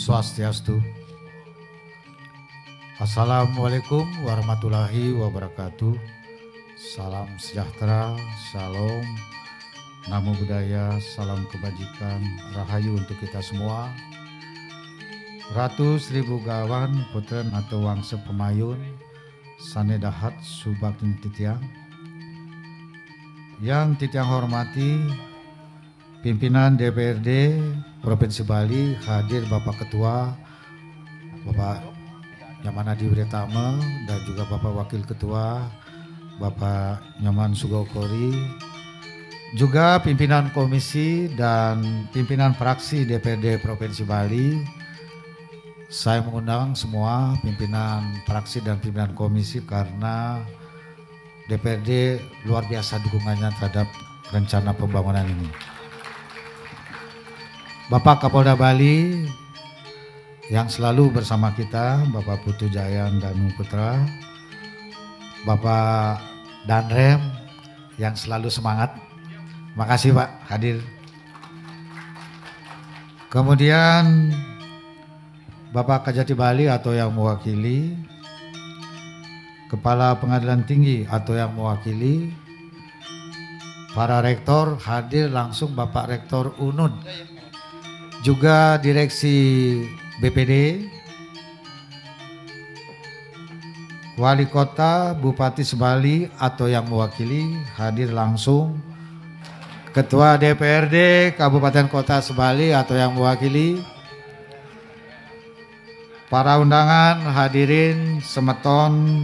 Swastiastu. Assalamualaikum warahmatullahi wabarakatuh. Salam sejahtera, shalom, namo buddhaya, salam kebajikan, rahayu untuk kita semua. Ratu Sri Bugawan Putra Nato Wangsa Pemayun Sanedahat Subaktin Titiang. Yang Titiang hormati pimpinan DPRD Provinsi Bali, hadir Bapak Ketua, Bapak Nyaman Wiratama, dan juga Bapak Wakil Ketua, Bapak Nyaman Sugokori, juga pimpinan komisi dan pimpinan fraksi DPRD Provinsi Bali. Saya mengundang semua pimpinan fraksi dan pimpinan komisi karena DPRD luar biasa dukungannya terhadap rencana pembangunan ini. Bapak Kapolda Bali yang selalu bersama kita, Bapak Putu Jayan Danu Putra, Bapak Danrem yang selalu semangat. Makasih Pak hadir. Kemudian Bapak Kajati Bali atau yang mewakili, Kepala Pengadilan Tinggi atau yang mewakili, para rektor hadir langsung, Bapak Rektor UNUD, juga Direksi BPD, Wali Kota, Bupati Sebali atau yang mewakili hadir langsung, Ketua DPRD Kabupaten Kota Sebali atau yang mewakili, para undangan, hadirin semeton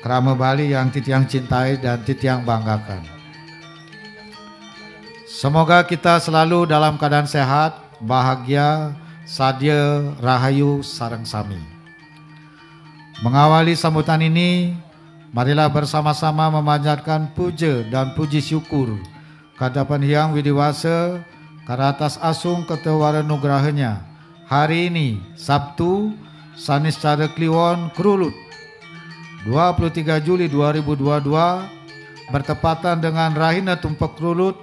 Krama Bali yang Titiang cintai dan Titiang banggakan. Semoga kita selalu dalam keadaan sehat, bahagia, sadya, rahayu, sareng sami. Mengawali sambutan ini, marilah bersama-sama memanjatkan puja dan puji syukur kehadapan Hyang Widiwasa karena atas asung ketewara nugrahanya. Hari ini, Sabtu, Saniscara Kliwon Krulut, 23 Juli 2022, bertepatan dengan Rahina Tumpak Krulut,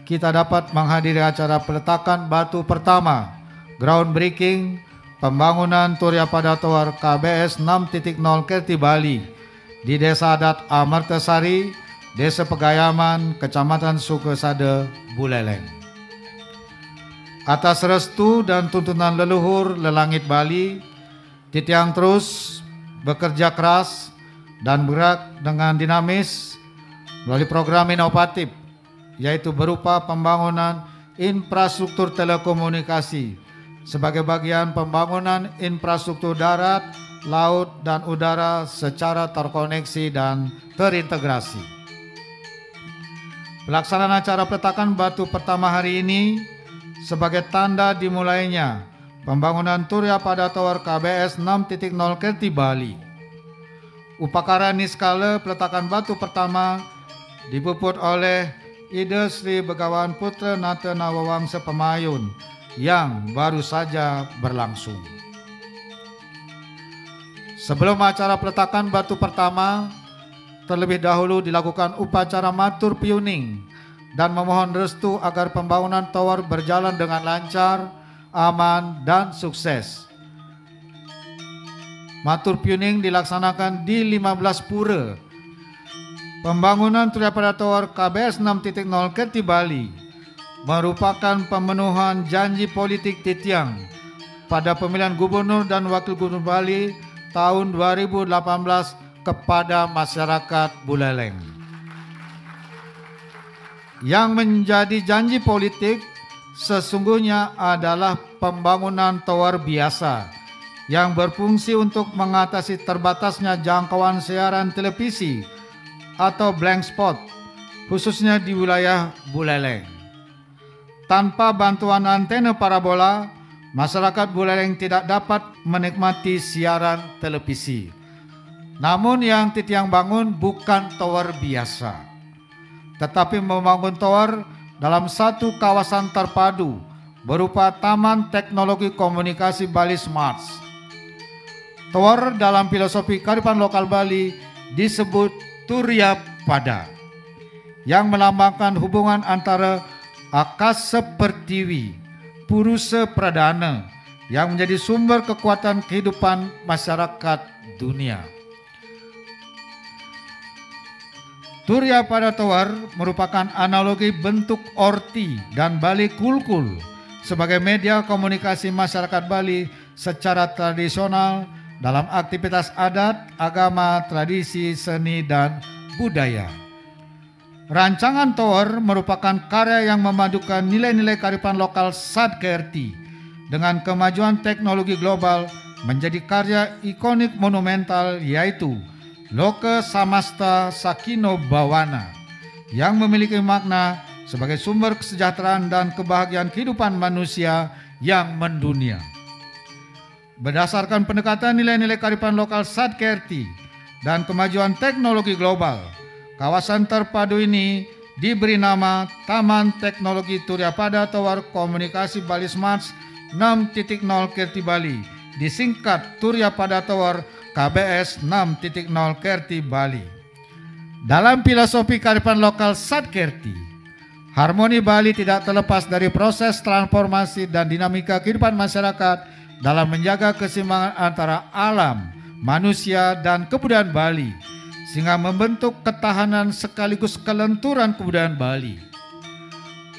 kita dapat menghadiri acara peletakan batu pertama, groundbreaking, pembangunan Turya Pada Tower KBS 6.0 Kerti Bali di Desa Adat Amartasari, Desa Pegayaman, Kecamatan Sukesada, Buleleng. Atas restu dan tuntunan leluhur lelangit Bali, Titiang terus bekerja keras dan bergerak dengan dinamis melalui program inovatif, yaitu berupa pembangunan infrastruktur telekomunikasi sebagai bagian pembangunan infrastruktur darat, laut, dan udara secara terkoneksi dan terintegrasi. Pelaksanaan acara peletakan batu pertama hari ini sebagai tanda dimulainya pembangunan Turya Pada Tower KBS 6.0 Kerti Bali. Upacara niskala peletakan batu pertama dipuput oleh Ida Sri Begawan Putra Nata Nawawangsa Pemayun yang baru saja berlangsung. Sebelum acara peletakan batu pertama, terlebih dahulu dilakukan upacara matur piuning dan memohon restu agar pembangunan tower berjalan dengan lancar, aman, dan sukses. Matur piuning dilaksanakan di 15 pura. Pembangunan Turya Pada Tower KBS 6.0 Kerti Bali merupakan pemenuhan janji politik Titiang pada pemilihan gubernur dan wakil gubernur Bali tahun 2018 kepada masyarakat Buleleng. Yang menjadi janji politik sesungguhnya adalah pembangunan tower biasa yang berfungsi untuk mengatasi terbatasnya jangkauan siaran televisi atau blank spot, khususnya di wilayah Buleleng. Tanpa bantuan antena parabola, masyarakat Buleleng tidak dapat menikmati siaran televisi. Namun yang Titiang bangun bukan tower biasa, tetapi membangun tower dalam satu kawasan terpadu berupa Taman Teknologi Komunikasi Bali Smarts. Tower dalam filosofi kearifan lokal Bali disebut Turya Pada, yang melambangkan hubungan antara akasa pertiwi, purusa pradana, yang menjadi sumber kekuatan kehidupan masyarakat dunia. Turya pada Tower merupakan analogi bentuk orti dan Bali Kulkul sebagai media komunikasi masyarakat Bali secara tradisional dalam aktivitas adat, agama, tradisi, seni, dan budaya. Rancangan Tower merupakan karya yang memadukan nilai-nilai kearifan lokal Sadkerti dengan kemajuan teknologi global menjadi karya ikonik monumental, yaitu Loka Samasta Sakino Bawana, yang memiliki makna sebagai sumber kesejahteraan dan kebahagiaan kehidupan manusia yang mendunia. Berdasarkan pendekatan nilai-nilai kearifan lokal Sadkerti dan kemajuan teknologi global, kawasan terpadu ini diberi nama Taman Teknologi Turyapada Tower Komunikasi Bali Smart 6.0 Kerti Bali, disingkat Turyapada Tower KBS 6.0 Kerti Bali. Dalam filosofi kearifan lokal Sadkerti, harmoni Bali tidak terlepas dari proses transformasi dan dinamika kehidupan masyarakat dalam menjaga keseimbangan antara alam, manusia, dan kebudayaan Bali, sehingga membentuk ketahanan sekaligus kelenturan kebudayaan Bali.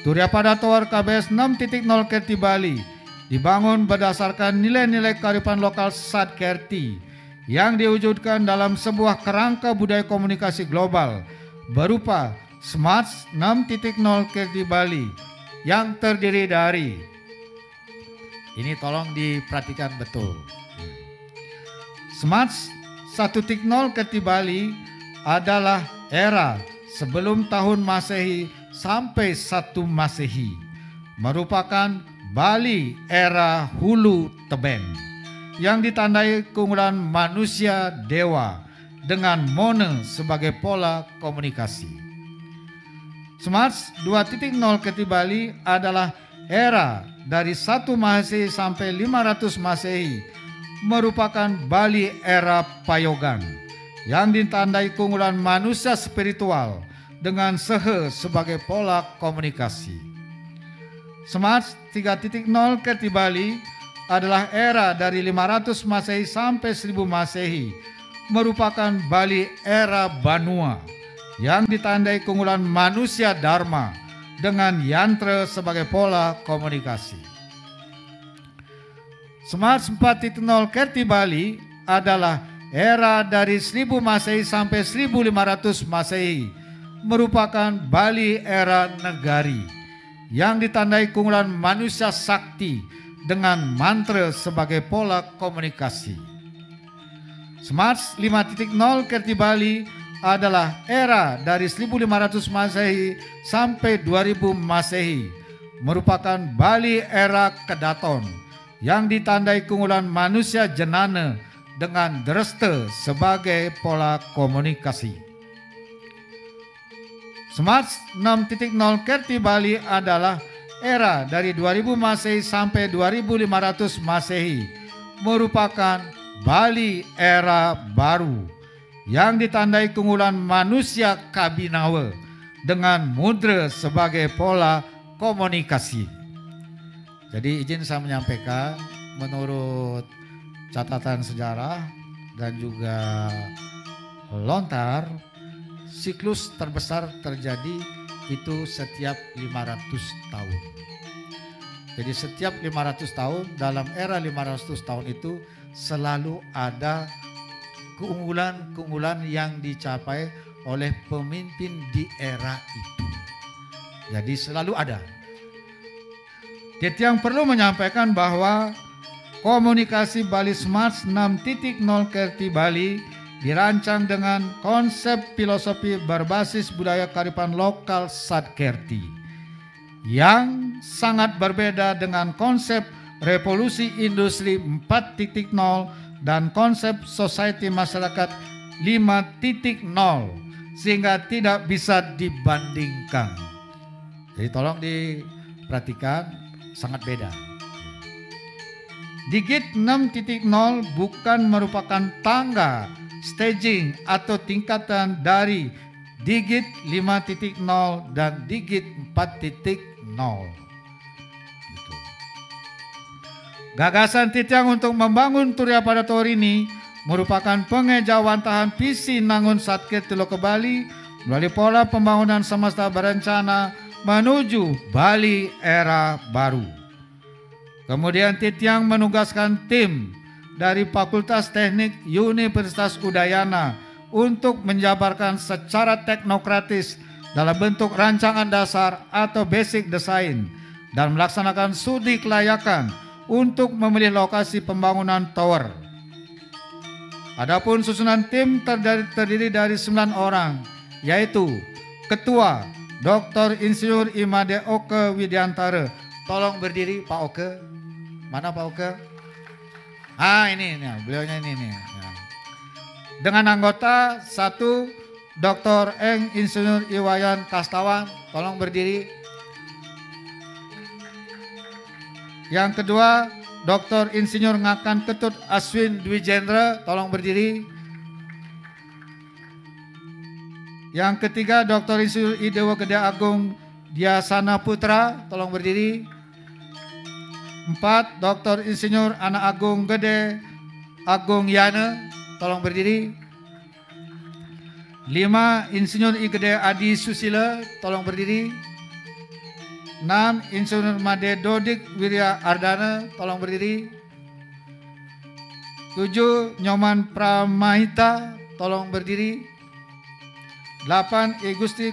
Turyapada Tower KBS 6.0 Kerti Bali dibangun berdasarkan nilai-nilai kearifan lokal Sadkerti yang diwujudkan dalam sebuah kerangka budaya komunikasi global berupa Smart 6.0 Kerti Bali yang terdiri dari, ini tolong diperhatikan betul, Smart 1.0 Kerti Bali adalah era sebelum tahun Masehi sampai 1 Masehi, merupakan Bali era hulu tebing yang ditandai keunggulan manusia dewa dengan mone sebagai pola komunikasi. Smart 2.0 Kerti Bali adalah era dari 1 Masehi sampai 500 Masehi, merupakan Bali era Payogan yang ditandai keunggulan manusia spiritual dengan sehe sebagai pola komunikasi. Smart 3.0 Kerti Bali adalah era dari 500 Masehi sampai 1000 Masehi, merupakan Bali era Banua yang ditandai keunggulan manusia Dharma dengan yantra sebagai pola komunikasi. Smart 4.0 Kerti Bali adalah era dari 1000 Masehi sampai 1500 Masehi, merupakan Bali era Negari yang ditandai keunggulan manusia sakti dengan mantra sebagai pola komunikasi. Smart 5.0 Kerti Bali adalah era dari 1500 Masehi sampai 2000 Masehi, merupakan Bali era Kedaton yang ditandai keunggulan manusia Jenana dengan Dreste sebagai pola komunikasi. Smart 6.0 Kerti Bali adalah era dari 2000 Masehi sampai 2500 Masehi, merupakan Bali era baru yang ditandai keunggulan manusia Kabinawa dengan mudra sebagai pola komunikasi. Jadi izin saya menyampaikan, menurut catatan sejarah dan juga lontar, siklus terbesar terjadi itu setiap 500 tahun. Jadi setiap 500 tahun, dalam era 500 tahun itu selalu ada keunggulan-keunggulan yang dicapai oleh pemimpin di era itu. Jadi selalu ada. Jadi yang perlu menyampaikan bahwa komunikasi Bali Smart 6.0 Kerti Bali dirancang dengan konsep filosofi berbasis budaya kearifan lokal Sadkerti yang sangat berbeda dengan konsep revolusi industri 4.0 dan konsep society masyarakat 5.0, sehingga tidak bisa dibandingkan. Jadi tolong diperhatikan, sangat beda. Digit 6.0 bukan merupakan tangga staging atau tingkatan dari digit 5.0 dan digit 4.0. Gagasan Titiang untuk membangun Turya Pada Tower ini merupakan pengejawantahan visi Nangun Satke Tilo ke Bali melalui pola pembangunan semesta berencana menuju Bali era baru. Kemudian Titiang menugaskan tim dari Fakultas Teknik Universitas Udayana untuk menjabarkan secara teknokratis dalam bentuk rancangan dasar atau basic design dan melaksanakan studi kelayakan untuk memilih lokasi pembangunan tower. Adapun susunan tim terdiri dari 9 orang, yaitu Ketua Dr. Insinyur Imade Oke Widiantara. Tolong berdiri Pak Oke. Mana Pak Oke? Ini beliaunya ini. Ya. Dengan anggota 1 Dr. Eng Insinyur Iwayan Kastawan. Tolong berdiri. Yang kedua Dr. Insinyur Ngakan Ketut Aswin Dwijendra, tolong berdiri. Yang ketiga Dr. Insinyur Idewo Gede Agung Diasana Putra, tolong berdiri. 4 Dr. Insinyur Anak Agung Gede Agung Yana, tolong berdiri. 5 Insinyur I Gede Adi Susila, tolong berdiri. 6 Insinyur Made Dodik Wirya Ardana, tolong berdiri. 7 Nyoman Pramahita, tolong berdiri. 8 I Gusti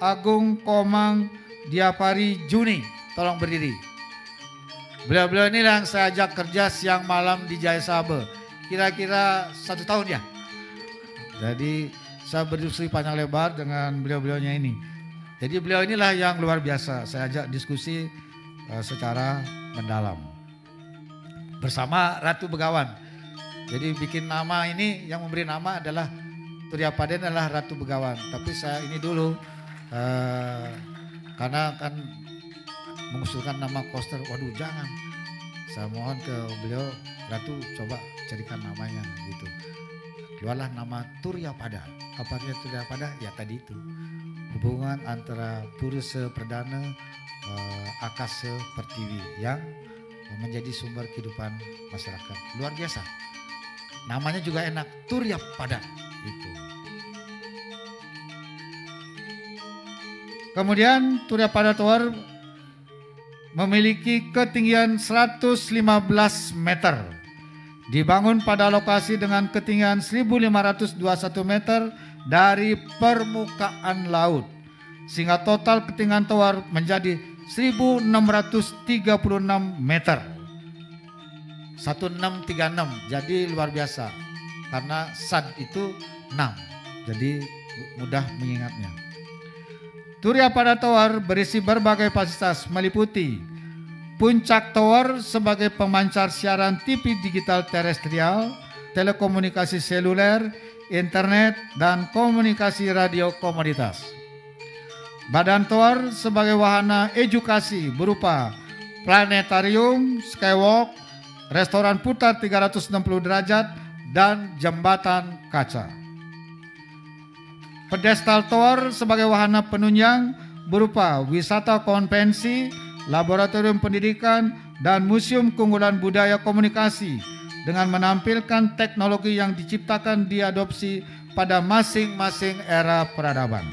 Agung Komang Diapari Juni, tolong berdiri. Beliau-beliau ini yang saya ajak kerja siang malam di Jaya Sabe, kira-kira 1 tahun ya. Jadi saya berdiskusi panjang lebar dengan beliau-beliaunya ini. Jadi beliau inilah yang luar biasa, saya ajak diskusi secara mendalam. Bersama Ratu Begawan. Jadi bikin nama ini, yang memberi nama adalah Turya Paden adalah Ratu Begawan. Tapi saya ini dulu, karena kan mengusulkan nama Koster, waduh jangan. Saya mohon ke beliau, Ratu coba carikan namanya gitu. Keluarlah nama Turya Pada. Apa artinya Turya Pada? Ya tadi itu. Hubungan antara Purusa Perdana Akasa Pertiwi yang menjadi sumber kehidupan masyarakat. Luar biasa. Namanya juga enak, Turya Pada. Gitu. Kemudian Turya Pada Tower memiliki ketinggian 115 meter. Dibangun pada lokasi dengan ketinggian 1521 meter dari permukaan laut, sehingga total ketinggian tower menjadi 1636 meter. 1636, jadi luar biasa karena sad itu 6, jadi mudah mengingatnya. Turya Pada Tower berisi berbagai fasilitas meliputi puncak tower sebagai pemancar siaran TV digital terestrial, telekomunikasi seluler, internet, dan komunikasi radio komoditas. Badan tower sebagai wahana edukasi berupa planetarium, skywalk, restoran putar 360 derajat, dan jembatan kaca. Pedestal tower sebagai wahana penunjang berupa wisata konvensi, laboratorium pendidikan, dan museum keunggulan budaya komunikasi dengan menampilkan teknologi yang diciptakan diadopsi pada masing-masing era peradaban.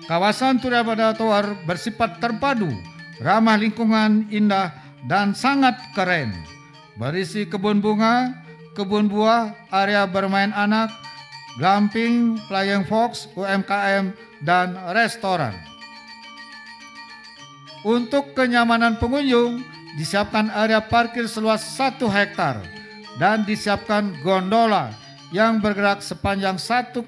Kawasan Turya Pada Tower bersifat terpadu, ramah lingkungan, indah, dan sangat keren. Berisi kebun bunga, kebun buah, area bermain anak, glamping, flying fox, UMKM, dan restoran. Untuk kenyamanan pengunjung, disiapkan area parkir seluas 1 hektar dan disiapkan gondola yang bergerak sepanjang 1,4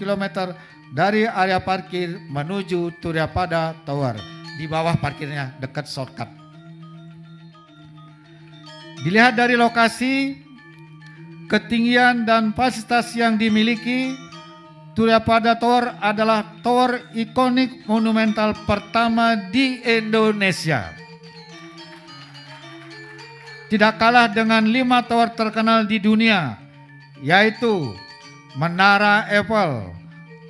km dari area parkir menuju Turya Pada Tower. Di bawah parkirnya dekat shortcut. Dilihat dari lokasi, ketinggian, dan fasilitas yang dimiliki, Turya Pada Tower adalah tower ikonik monumental pertama di Indonesia. Tidak kalah dengan 5 tower terkenal di dunia, yaitu Menara Eiffel,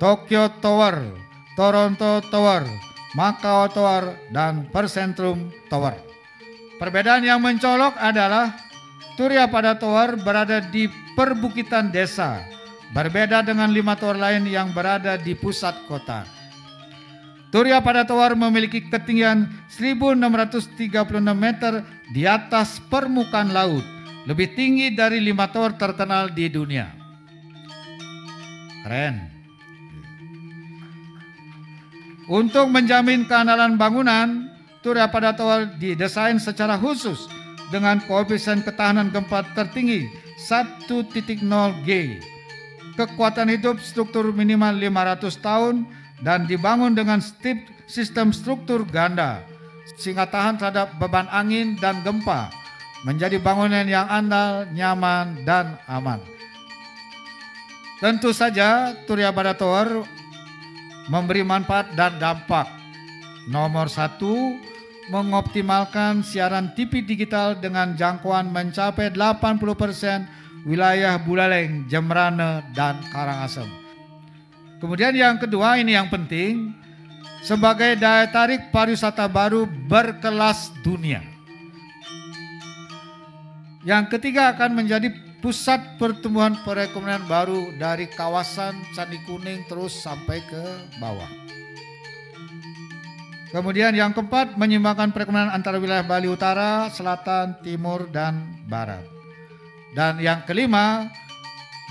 Tokyo Tower, Toronto Tower, Macau Tower, dan Persentrum Tower. Perbedaan yang mencolok adalah Turya Pada Tower berada di perbukitan desa, berbeda dengan 5 tower lain yang berada di pusat kota. Turya Pada Tower memiliki ketinggian 1.636 meter di atas permukaan laut, lebih tinggi dari 5 tower terkenal di dunia. Keren. Untuk menjamin keandalan bangunan, Turya Pada Tower didesain secara khusus dengan koefisien ketahanan gempa tertinggi 1.0G. Kekuatan hidup struktur minimal 500 tahun dan dibangun dengan sistem struktur ganda sehingga tahan terhadap beban angin dan gempa, menjadi bangunan yang andal, nyaman, dan aman. Tentu saja Turya Pada Tower memberi manfaat dan dampak. Nomor 1, mengoptimalkan siaran TV digital dengan jangkauan mencapai 80% wilayah Buleleng, Jembrana, dan Karangasem. Kemudian yang kedua, ini yang penting, sebagai daya tarik pariwisata baru berkelas dunia. Yang ketiga, akan menjadi pusat pertumbuhan perekonomian baru dari kawasan Candi Kuning terus sampai ke bawah. Kemudian yang keempat, menyeimbangkan perekonomian antara wilayah Bali Utara, Selatan, Timur, dan Barat. Dan yang kelima,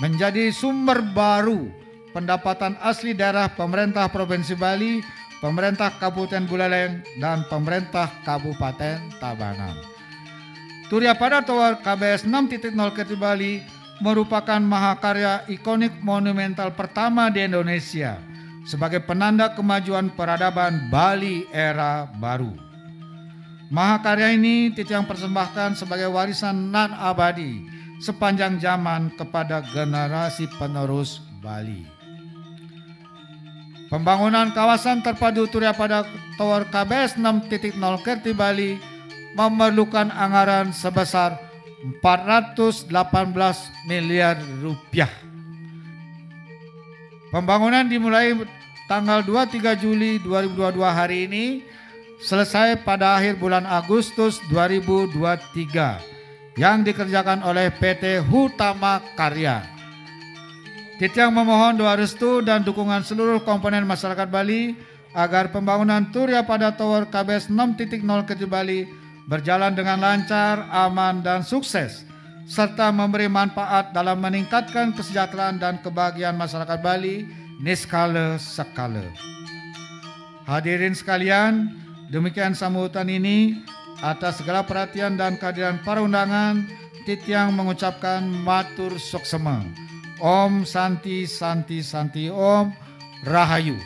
menjadi sumber baru pendapatan asli daerah pemerintah Provinsi Bali, pemerintah Kabupaten Buleleng, dan pemerintah Kabupaten Tabanan. Turya Pada Tower KBS 6.0 Kerti Bali merupakan mahakarya ikonik monumental pertama di Indonesia sebagai penanda kemajuan peradaban Bali era baru. Mahakarya ini Titiang persembahkan sebagai warisan nan abadi sepanjang zaman kepada generasi penerus Bali. Pembangunan kawasan terpadu Turya Pada Tower KBS 6.0 Kerti Bali memerlukan anggaran sebesar 418 miliar rupiah. Pembangunan dimulai tanggal 23 Juli 2022 hari ini, selesai pada akhir bulan Agustus 2023 yang dikerjakan oleh PT Hutama Karya. Titiang memohon doa restu dan dukungan seluruh komponen masyarakat Bali agar pembangunan Turya Pada Tower KBS 6.0 Kerti Bali berjalan dengan lancar, aman, dan sukses, serta memberi manfaat dalam meningkatkan kesejahteraan dan kebahagiaan masyarakat Bali niskala sekala. Hadirin sekalian, demikian sambutan ini. Atas segala perhatian dan kehadiran para undangan, Titiang mengucapkan matur suksema. Om Santi Santi Santi Om Rahayu.